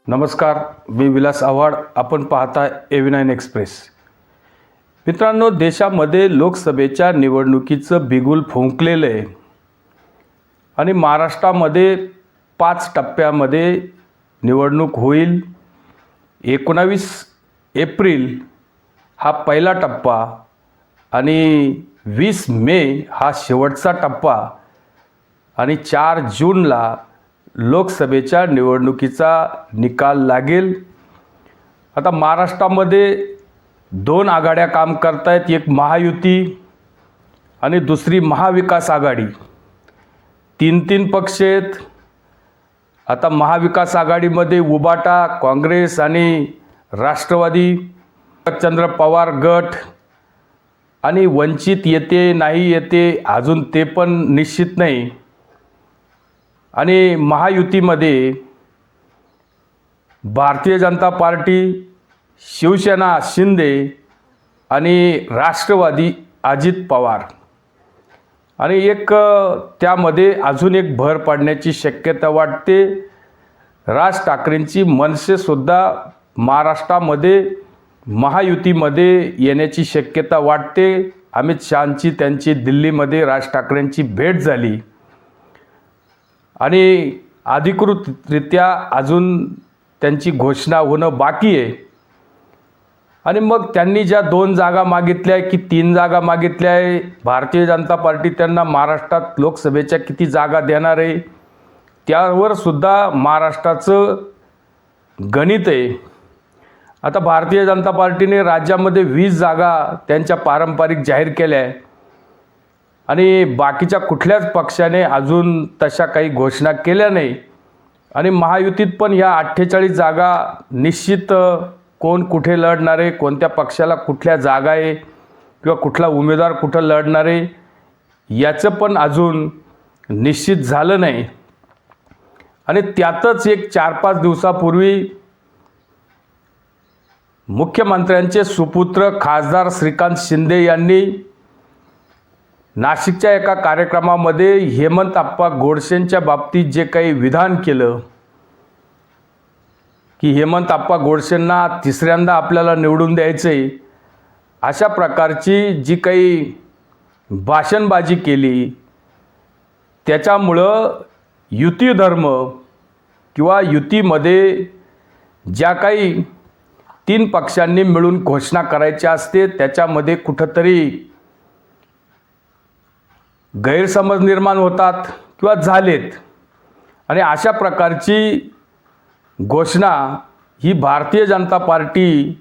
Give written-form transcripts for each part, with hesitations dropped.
नमस्कार, मी विलास आव्हाड. आपण पाहताय A9 एक्सप्रेस. मित्रांनो, देशामध्ये लोकसभेच्या निवडणुकीचं बिगुल फुंकलेलं आहे आणि महाराष्ट्रामध्ये 5 टप्प्यामध्ये निवडणूक होईल. 19 एप्रिल हा पहिला टप्पा आणि 20 मे हा शेवटचा टप्पा आणि 4 जूनला लोकसभेच्या निवडणुकीचा निकाल लागेल. आता महाराष्ट्रामध्ये 2 आघाड्या काम करतायत, एक महायुती आणि दुसरी महाविकास आघाडी. 3 पक्ष आहेत. आता महाविकास आघाडीमध्ये उबाटा, काँग्रेस आणि राष्ट्रवादी, चंद्र पवार गट आणि वंचित येते नाही येते अजून ते पण निश्चित नाही. आणि महायुतीमध्ये भारतीय जनता पार्टी, शिवसेना शिंदे आणि राष्ट्रवादी अजित पवार आणि एक त्यामध्ये अजून एक भर पडण्याची शक्यता वाटते. राज ठाकरेंची मनसेसुद्धा महाराष्ट्रामध्ये महायुतीमध्ये येण्याची शक्यता वाटते. अमित शहांची त्यांची दिल्लीमध्ये राज ठाकरेंची भेट झाली आणि अधिकृतरित्या अजून त्यांची घोषणा होणं बाकी आहे. आणि मग त्यांनी ज्या 2 जागा मागितल्या की 3 जागा मागितल्या आहे, भारतीय जनता पार्टी त्यांना महाराष्ट्रात लोकसभेच्या किती जागा देणार आहे त्यावर सुद्धा महाराष्ट्राचं गणित आहे. आता भारतीय जनता पार्टीने राज्यामध्ये 20 जागा त्यांच्या पारंपरिक जाहीर केल्या आहे आणि बाकीच्या कुठल्याच पक्षाने अजून तशा काही घोषणा केल्या नाही. आणि महायुतीत पण ह्या 48 जागा निश्चित कोण कुठे लढणार आहे, कोणत्या पक्षाला कुठल्या जागा आहे किंवा कुठला उमेदवार कुठं लढणार आहे याचं पण अजून निश्चित झालं नाही. आणि त्यातच एक 4-5 दिवसापूर्वी मुख्यमंत्र्यांचे सुपुत्र खासदार श्रीकांत शिंदे यांनी नाशिकच्या एका कार्यक्रमामध्ये हेमंतप्पा गोडसेंच्या बाबतीत जे काही विधान केलं की हेमंतप्पा गोडसेंना 3ऱ्यांदा आपल्याला निवडून द्यायचं आहे, अशा प्रकारची जी काही भाषणबाजी केली त्याच्यामुळं युती धर्म किंवा युतीमध्ये ज्या काही 3 पक्षांनी मिळून घोषणा करायची असते त्याच्यामध्ये कुठंतरी गैरसमज निर्माण होतात किंवा झालेत. आणि अशा प्रकारची घोषणा ही भारतीय जनता पार्टी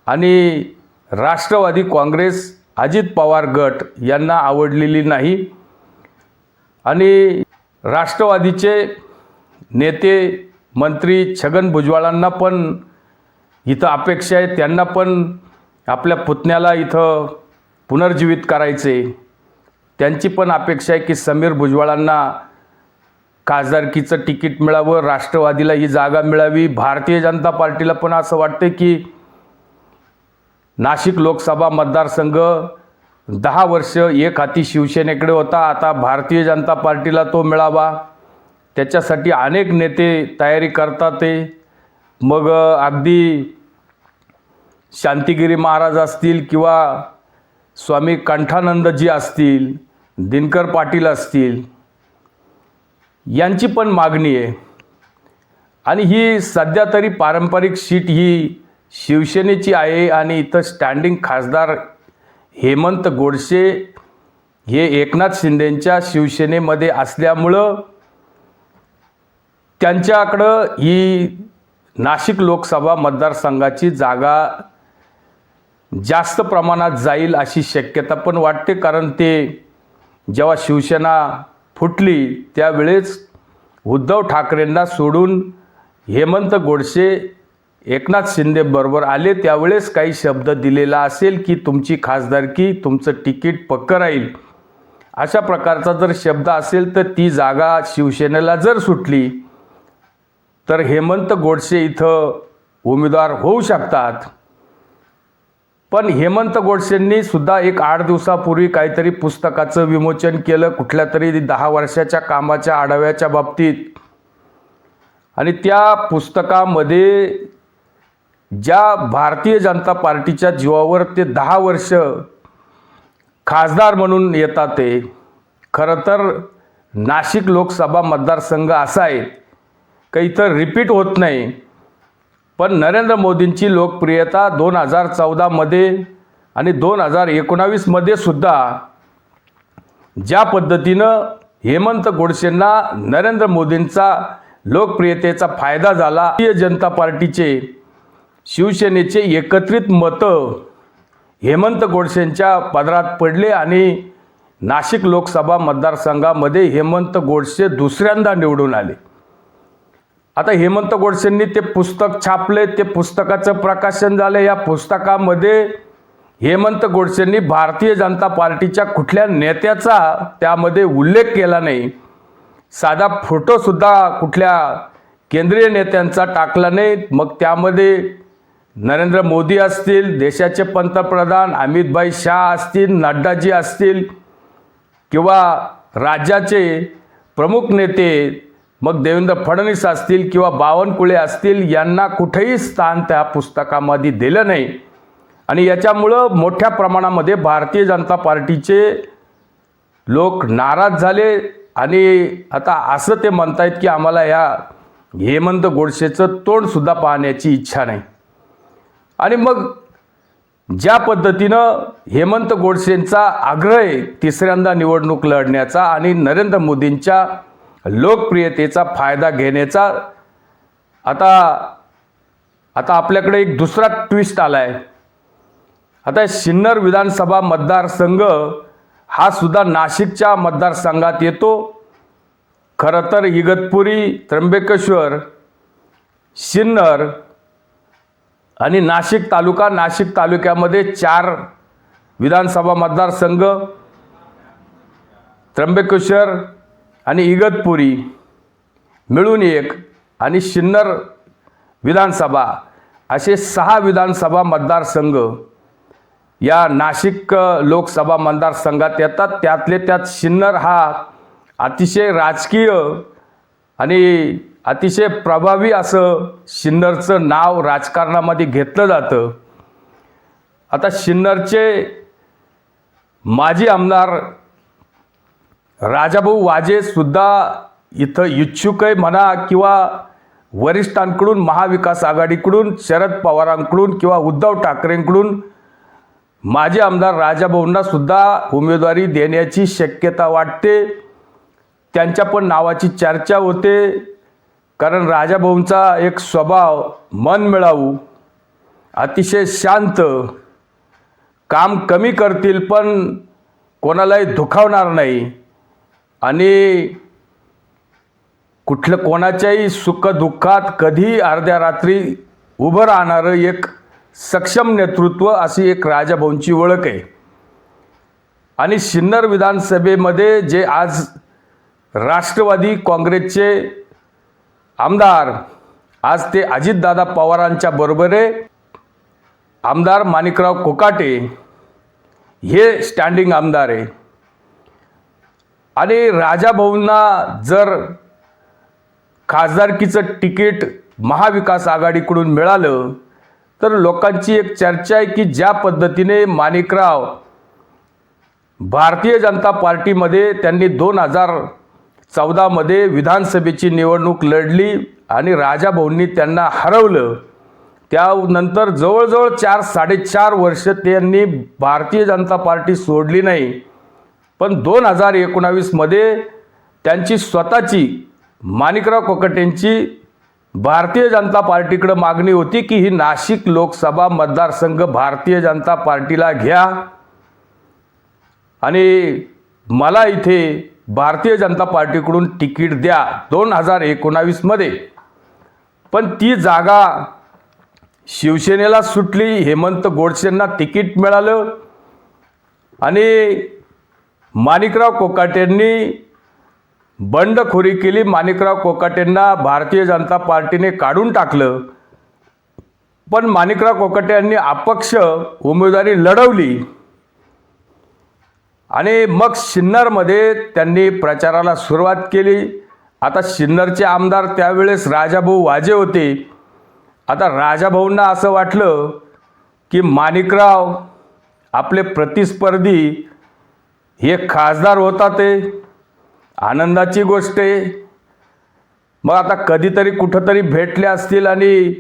आणि राष्ट्रवादी काँग्रेस अजित पवार गट यांना आवडलेली नाही. आणि राष्ट्रवादीचे नेते मंत्री छगन भुजबळांना पण इथं अपेक्षा आहे, त्यांना पण आपल्या पुतण्याला इथं पुनर्जीवित करायचे. त्यांची पण अपेक्षा आहे की समीर भुजबळांना खासदारकीचं तिकीट मिळावं, राष्ट्रवादीला ही जागा मिळावी. भारतीय जनता पार्टीला पण असं वाटतं की नाशिक लोकसभा मतदारसंघ 10 वर्ष एक हाती शिवसेनेकडे होता, आता भारतीय जनता पार्टीला तो मिळावा. त्याच्यासाठी अनेक नेते तयारी करतात ते. मग अगदी शांतिगिरी महाराज असतील किंवा स्वामी कंठानंदजी असतील, दिनकर पाटील असतील, यांची पण मागणी आहे. आणि ही सध्या तरी पारंपरिक सीट ही शिवसेनेची आहे आणि इथं स्टँडिंग खासदार हेमंत गोडसे हे एकनाथ शिंदेंच्या शिवसेनेमध्ये असल्यामुळं त्यांच्याकडं ही नाशिक लोकसभा मतदारसंघाची जागा जास्त प्रमाणात जाईल अशी शक्यता पण वाटते. कारण ते जेव्हा शिवसेना फुटली त्यावेळेस उद्धव ठाकरेंना सोडून हेमंत गोडसे एकनाथ शिंदेबरोबर आले, त्यावेळेस काही शब्द दिलेला असेल की तुमची खासदारकी, तुमचं तिकीट पक्कं राहील. अशा प्रकारचा जर शब्द असेल तर ती जागा शिवसेनेला जर सुटली तर हेमंत गोडसे इथं उमेदवार होऊ शकतात. पण हेमंत गोडसेंनी सुद्धा एक 8 दिवसापूर्वी काहीतरी पुस्तकाचं विमोचन केलं कुठल्या तरी 10 वर्षाच्या कामाच्या आढाव्याच्या बाबतीत. आणि त्या पुस्तकामध्ये ज्या भारतीय जनता पार्टीच्या जीवावर ते 10 वर्ष खासदार म्हणून येतात, ते खरं तर नाशिक लोकसभा मतदारसंघ असा आहे का इथं रिपीट होत नाही. पण नरेंद्र मोदींची लोकप्रियता 2014मध्ये आणि 2019मध्ये सुद्धा ज्या पद्धतीनं हेमंत गोडसेंना नरेंद्र मोदींचा लोकप्रियतेचा फायदा झाला, भारतीय जनता पार्टीचे शिवसेनेचे एकत्रित मतं हेमंत गोडसेंच्या पदरात पडले आणि नाशिक लोकसभा मतदारसंघामध्ये हेमंत गोडसे दुसऱ्यांदा निवडून आले. आता हेमंत गोडसेंनी ते पुस्तक छापले, ते पुस्तकाचं प्रकाशन झालं. या पुस्तकामध्ये हेमंत गोडसेंनी भारतीय जनता पार्टीच्या कुठल्या नेत्याचा त्यामध्ये उल्लेख केला नाही. साधा फोटोसुद्धा कुठल्या केंद्रीय नेत्यांचा टाकला नाही. मग त्यामध्ये नरेंद्र मोदी असतील, देशाचे पंतप्रधान अमितभाई शाह असतील, नड्डाजी असतील किंवा राज्याचे प्रमुख नेते मग देवेंद्र फडणवीस असतील किंवा बावनकुळे असतील, यांना कुठेही स्थान त्या पुस्तकामध्ये दिलं नाही. आणि याच्यामुळं मोठ्या प्रमाणामध्ये भारतीय जनता पार्टीचे लोक नाराज झाले आणि आता असं ते म्हणतायत की आम्हाला या हेमंत गोडसेचं तोंडसुद्धा पाहण्याची इच्छा नाही. आणि मग ज्या पद्धतीनं हेमंत गोडसेंचा आग्रह आहे तिसऱ्यांदा निवडणूक लढण्याचा आणि नरेंद्र मोदींच्या लोकप्रियतेचा फायदा घेण्याचा, आता आपल्याकडे एक दुसरा ट्विस्ट आला आहे. आता सिन्नर विधानसभा मतदारसंघ हा सुद्धा नाशिकच्या मतदारसंघात येतो. खरं तर इगतपुरी, त्र्यंबकेश्वर, सिन्नर आणि नाशिक तालुक्यामध्ये 4 विधानसभा मतदारसंघ, त्र्यंबकेश्वर आणि इगतपुरी मिळून 1 आणि सिन्नर विधानसभा असे 6 विधानसभा मतदारसंघ या नाशिक लोकसभा मतदारसंघात येतात. त्यातले त्यात सिन्नर हा अतिशय राजकीय आणि अतिशय प्रभावी असं सिन्नरचं नाव राजकारणामध्ये घेतलं जातं. आता सिन्नरचे माजी आमदार राजाभाऊ वाजे सुद्धा इथं इच्छुक आहे म्हणा किंवा वरिष्ठांकडून, महाविकास आघाडीकडून, शरद पवारांकडून किंवा उद्धव ठाकरेंकडून माजी आमदार राजाभाऊंना सुद्धा उमेदवारी देण्याची शक्यता वाटते. त्यांच्या पण नावाची चर्चा होते, कारण राजाभाऊंचा एक स्वभाव मनमिळावू, अतिशय शांत, काम कमी करतील पण कोणालाही दुखावणार नाही आणि कोणाच्याही सुखदुःखात कधी अर्ध्या रात्री उभं राहणारं एक सक्षम नेतृत्व, अशी एक राजाभाऊंची ओळख आहे. आणि सिन्नर विधानसभेमध्ये जे आज राष्ट्रवादी काँग्रेसचे आमदार, आज ते अजितदादा पवारांच्या बरोबर आहे, आमदार माणिकराव कोकाटे हे स्टँडिंग आमदार आहे. आणि राजाभाऊंना जर खासदारकीचं तिकीट महाविकास आघाडीकडून मिळालं तर लोकांची एक चर्चा आहे की ज्या पद्धतीने माणिकराव भारतीय जनता पार्टीमध्ये त्यांनी 2014मध्ये विधानसभेची निवडणूक लढली आणि राजाभाऊंनी त्यांना हरवलं, त्यानंतर जवळजवळ 4-4.5 वर्ष त्यांनी भारतीय जनता पार्टी सोडली नाही. पण 2019मध्ये त्यांची स्वतःची, माणिकराव कोकाटेंची भारतीय जनता पार्टीकडे मागणी होती की ही नाशिक लोकसभा मतदारसंघ भारतीय जनता पार्टीला घ्या आणि मला इथे भारतीय जनता पार्टीकडून तिकीट द्या 2019मध्ये. पण ती जागा शिवसेनेला सुटली, हेमंत गोडसेंना तिकीट मिळालं आणि माणिकराव कोकाटेंनी बंडखोरी केली. माणिकराव कोकाटेंना भारतीय जनता पार्टीने काढून टाकलं. पण माणिकराव कोकाटे यांनी अपक्ष उमेदवारी लढवली आणि मग सिन्नरमध्ये त्यांनी प्रचाराला सुरुवात केली आता सिन्नरचे आमदार त्यावेळेस राजाभाऊ वाजे होते. आता राजाभाऊंना असं वाटलं की माणिकराव आपले प्रतिस्पर्धी हे खासदार होता, ते आनंदाची गोष्ट आहे. मग आता कधीतरी कुठंतरी भेटले असतील आणि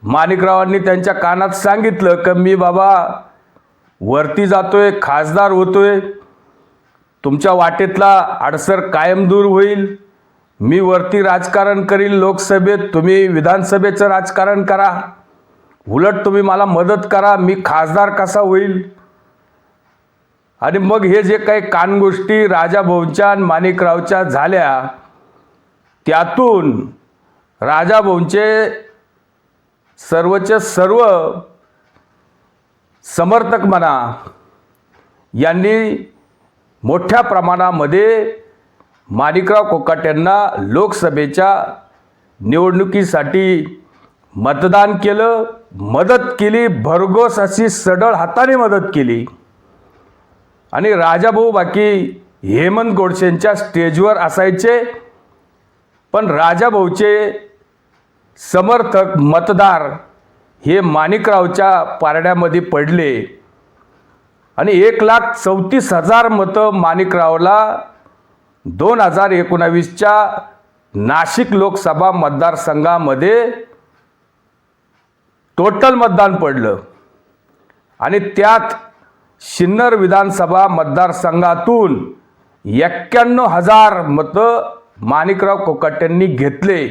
माणिकरावांनी त्यांच्या कानात सांगितलं की मी बाबा वरती जातोय, खासदार होतोय, तुमच्या वाटेतला अडसर कायम दूर होईल, मी वरती राजकारण करील लोकसभेत, तुम्ही विधानसभेचं राजकारण करा, उलट तुम्ही मला मदत करा, मी खासदार कसा होईल. आणि मग हे जे काही कानगोष्टी राजाभाऊंच्या आणि माणिकरावच्या झाल्या, त्यातून राजाभाऊंचे सर्वचे सर्व समर्थक म्हणा यांनी मोठ्या प्रमाणामध्ये माणिकराव कोकाटेंना लोकसभेच्या निवडणुकीसाठी मतदान केलं, मदत केली, भरघोस अशी सढळ हाताने मदत केली. आणि राजाभाऊ बाकी हेमंत गोडसेंच्या स्टेजवर असायचे, पण राजाभाऊचे समर्थक मतदार हे माणिकरावच्या पारड्यामध्ये पडले आणि 1,34,000 मतं माणिकरावला 2019च्या नाशिक लोकसभा मतदारसंघामध्ये टोटल मतदान पडलं. आणि त्यात सिन्नर विधानसभा मतदारसंघातून 91,000 मतं माणिकराव कोकाटेंनी घेतले.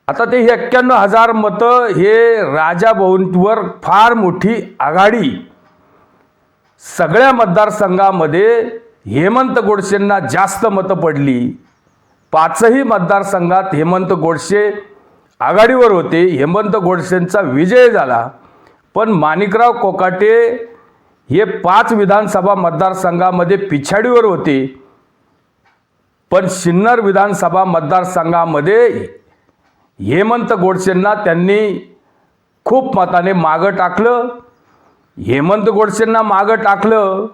आता ते 91,000 मतं हे राजाभाऊंवर फार मोठी आघाडी. सगळ्या मतदारसंघामध्ये हेमंत गोडसेंना जास्त मतं पडली. 5ही मतदारसंघात हेमंत गोडसे आघाडीवर होते, हेमंत गोडसेंचा विजय झाला. पण माणिकराव कोकाटे हे 5 विधानसभा मतदारसंघामध्ये पिछाडीवर होते. पण सिन्नर विधानसभा मतदारसंघामध्ये हेमंत गोडसेंना त्यांनी खूप मताने मागं टाकलं. हेमंत गोडसेंना मागं टाकलं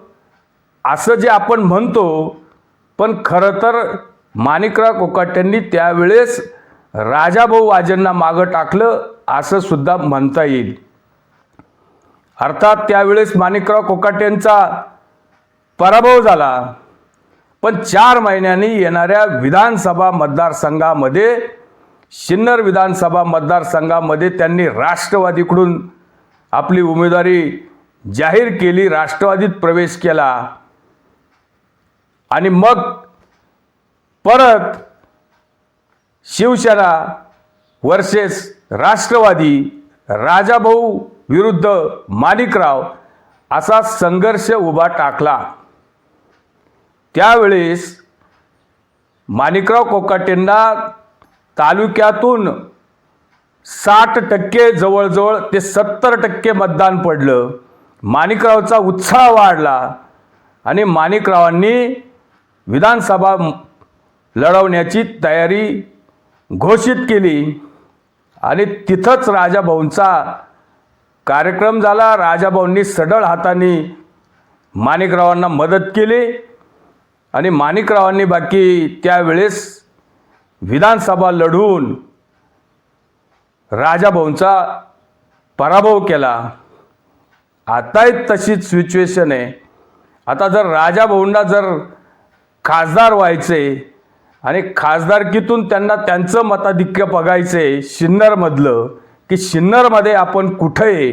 असं जे आपण म्हणतो, पण खरं तर माणिकराव कोकाटेंनी त्यावेळेस राजाभाऊ वाजेंना मागं टाकलं असं सुद्धा म्हणता येईल. अर्थात त्यावेळेस माणिकराव कोकाटेंचा पराभव झाला. पण 4 महिन्यांनी येणाऱ्या विधानसभा मतदारसंघामध्ये, सिन्नर विधानसभा मतदारसंघामध्ये त्यांनी राष्ट्रवादीकडून आपली उमेदवारी जाहीर केली, राष्ट्रवादीत प्रवेश केला. आणि मग परत शिवसेना वर्सेस राष्ट्रवादी, राजाभाऊ विरुद्ध माणिकराव असा संघर्ष उभा टाकला. त्यावेळेस माणिकराव कोकाटेंना तालुक्यातून 60% जवळजवळ ते 70% मतदान पडलं. माणिकरावचा उत्साह वाढला आणि माणिकरावांनी विधानसभा लढवण्याची तयारी घोषित केली. आणि तिथंच राजाभाऊंचा कार्यक्रम झाला. राजाभाऊंनी सढळ हाताने माणिकरावांना मदत केली आणि माणिकरावांनी बाकी त्यावेळेस विधानसभा लढवून राजाभाऊंचा पराभव केला. आताही तशीच सिच्युएशन आहे. आता जर राजाभाऊंना जर खासदार व्हायचे आणि खासदारकीतून त्यांना त्यांचं मताधिक्य बघायचे सिन्नरमधलं, की सिन्नरमध्ये आपण कुठं आहे,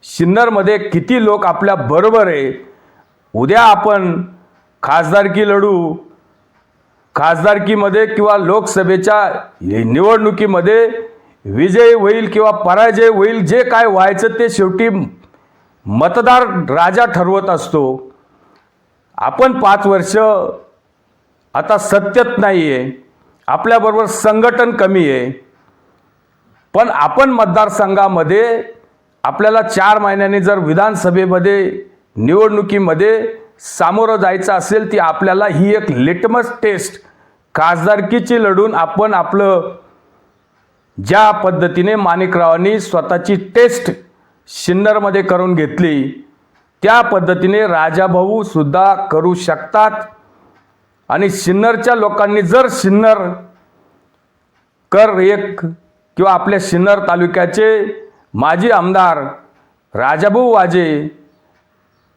सिन्नरमध्ये किती लोक आपल्या बरोबर आहे, उद्या आपण खासदारकी लढू, खासदारकीमध्ये किंवा लोकसभेच्या निवडणुकीमध्ये विजय होईल किंवा पराजय होईल, जे काय व्हायचं ते शेवटी मतदार राजा ठरवत असतो. आपण 5 वर्ष आता सत्तेत नाही आहे, आपल्याबरोबर संघटन कमी आहे, पण आपण मतदारसंघामध्ये आपल्याला 4 महिन्यांनी जर विधानसभेमध्ये निवडणुकीमध्ये सामोरं जायचं असेल, ती आपल्याला ही एक लिटमस टेस्ट खासदारकीची लढून आपण आपलं ज्या पद्धतीने माणिकरावांनी स्वतःची टेस्ट सिन्नरमध्ये करून घेतली, त्या पद्धतीने राजाभाऊ सुद्धा करू शकतात आणि सिन्नरच्या लोकांनी जर सिन्नरकर एक किंवा आपल्या सिन्नर तालुक्याचे माजी आमदार राजाभाऊ वाजे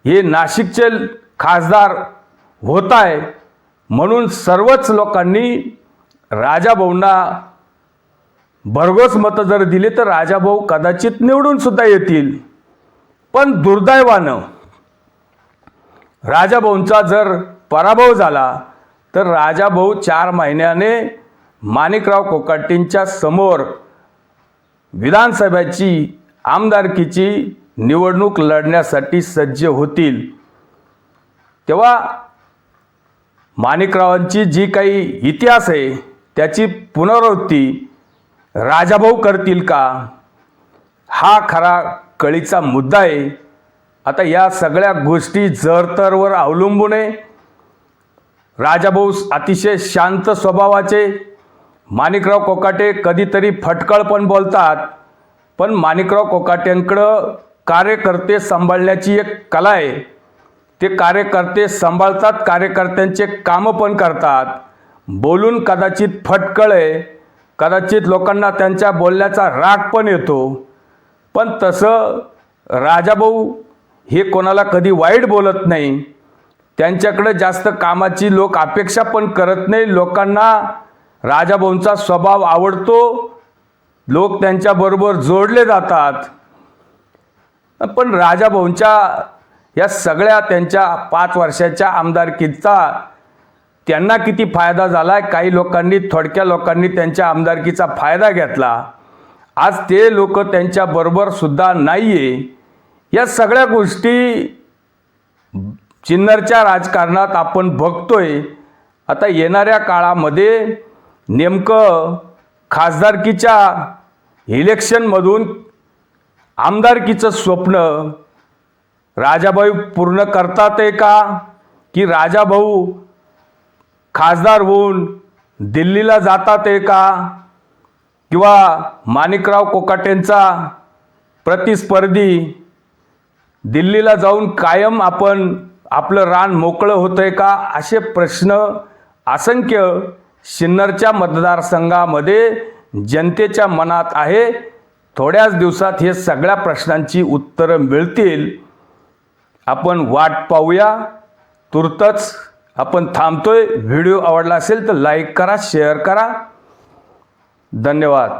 हे नाशिकचे खासदार होत आहे म्हणून सर्वच लोकांनी राजाभाऊंना भरघोस मतं जर दिली तर राजाभाऊ कदाचित निवडून सुद्धा येतील. पण दुर्दैवानं राजाभाऊंचा जर पराभव झाला तर राजाभाऊ 4 महिन्याने माणिकराव कोकाटेंच्या समोर विधानसभेची आमदारकीची निवडणूक लढण्यासाठी सज्ज होतील. तेव्हा माणिकरावांची जी काही इतिहास आहे त्याची पुनरावृत्ती राजाभाऊ करतील का, हा खरा कळीचा मुद्दा आहे. आता या सगळ्या गोष्टी जरतरवर अवलंबून आहे. राजाभाऊ अतिशय शांत स्वभावाचे, माणिकराव कोकाटे कधीतरी फटकळ पण बोलतात, पण माणिकराव कोकाटेंकडं कार्यकर्ते सांभाळण्याची एक कला आहे. ते कार्यकर्ते सांभाळतात, कार्यकर्त्यांचे कामं पण करतात. बोलून कदाचित फटकळ आहे, कदाचित लोकांना त्यांच्या बोलण्याचा राग पण येतो, पण तसं राजाभाऊ हे कोणाला कधी वाईट बोलत नाही. त्यांच्याकडे जास्त कामाची लोक अपेक्षा पण करत नाही. लोकांना राजाभाऊंचा स्वभाव आवडतो, लोक त्यांच्याबरोबर जोडले जातात. पण राजाभाऊंच्या या सगळ्या त्यांच्या 5 वर्षाच्या आमदारकीचा त्यांना किती फायदा झाला, काही लोकांनी, थोडक्या लोकांनी त्यांच्या आमदारकीचा फायदा घेतला. आज ते लोक त्यांच्याबरोबर सुद्धा नाही आहे. या सगळ्या गोष्टी सिन्नरच्या राजकारणात आपण बघतोय. आता येणाऱ्या काळामध्ये नेमकं खासदारकीच्या इलेक्शनमधून आमदारकीचं स्वप्न राजाभाऊ पूर्ण करतात आहे का, की राजाभाऊ खासदार होऊन दिल्लीला जातात आहे का, किंवा माणिकराव कोकाटेंचा प्रतिस्पर्धी दिल्लीला जाऊन कायम आपण आपलं रान मोकळं होतंय का, असे प्रश्न असंख्य सिन्नरच्या मतदारसंघामध्ये जनतेच्या मनात आहे. थोड्याच दिवसात हे सगळ्या प्रश्नांची उत्तरं मिळतील. आपण वाट पाहूया. तुर्तच आपण थांबतोय. व्हिडिओ आवडला असेल तर लाईक करा, शेअर करा. धन्यवाद.